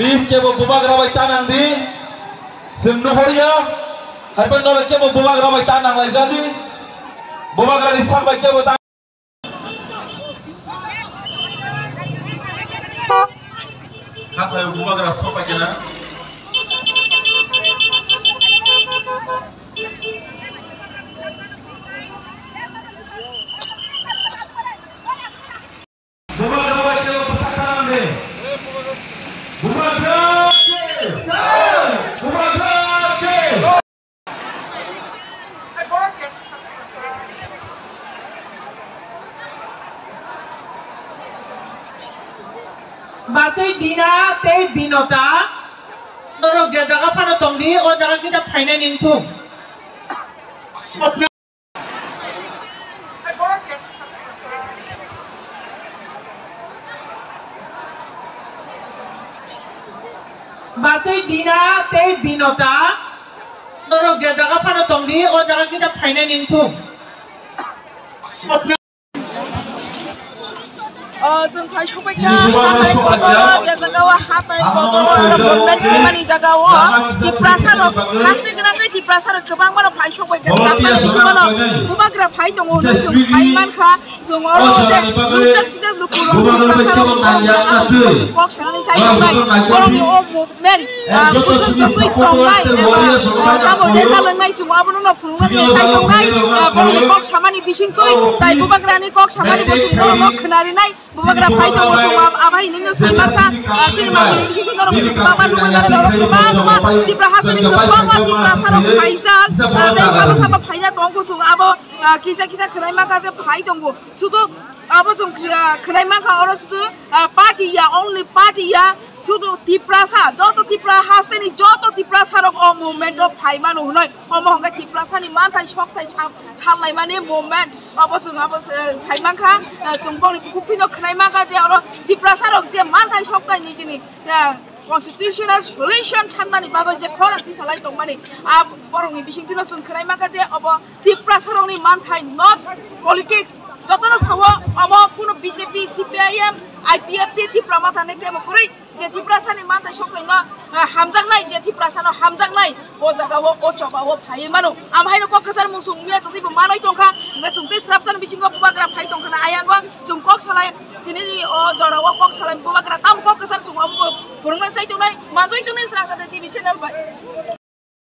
Please kebo bubak rabai tanang di semnu horia happen nol kebo bubak rabai tanang lai jadi bubak rani sampai kebo tanang apa yang bubak ras sampai kena bubak rabai kebo pesak tanang di bubak Masih dina teh binota, dorong jaga pada tongdi, o jaga kita panen intum. Masih dina teh binota, dorong jaga pada tongdi, o jaga kita panen intum. जों फाय सबायखा हाथाय गगर जागावा हाथाय गगर बन्दाय खामानि जागावा दिप्रासार हासनि गोनांयै दिप्रासार गोबां बार फाय सबायखा साफानि बिसोरनो बुबाग्रा फाय दङ जों फायमानखा जों अरो जे लुजाक सिजाक लुकुरो दिप्रासार कक सानानै जायबाय बरनि अ मुभमेन्ट बोसोर जोंयै प्रंनाय एबा दाबोदे जालांनाय जों आबोनो फुंनानै जायबाय बरनि कक सामानि बिसिंखै दाय बुबाग्रानि कक सामानि बिसिंखौ खोनारिनाय bubagra pai to so abai ni no sai masa ching ma boli bishi ko ro ba ma lu ma ro ba ma di prahasani ko ba ma di prasaro paisal dai saba saba paina tong ko sung abo kisa kisa khnai ma ka je pai tong go sudo abo sung khnai ma ka oro sudo party ya only party ya sudo di prasa joto di prahasani joto di prasaro o movement of pai ma no hunoi o mo ga di prasani man thai shok thai salai mane movement abo sung abo sai ma ka chung bong ni kupino khnai ma ka je oro di prasaro je man thai shok thai ni jini constitutional solution chanani bago je khora ti salai tong mani ab borong ni bising tino sun khnai ma ka je abo di prasaro ni man thai not politics jotono sawo amo kuno BJP CPIM IPF ti pramathane ke mo kuri je ti prasani man thai shok na hamjak nai je ti prasano hamjak nai o jaga o choba o phai manu amhai no kok kasar mung sung mia joti manoi tongkha nge sungte srapsan bisingo bubagra phai tongkha na ayango chung kok salai tini o jora o kok salai bubagra tam kok kasar sung am burung nai chai tonai manjoi tonai srang sa TV channel bai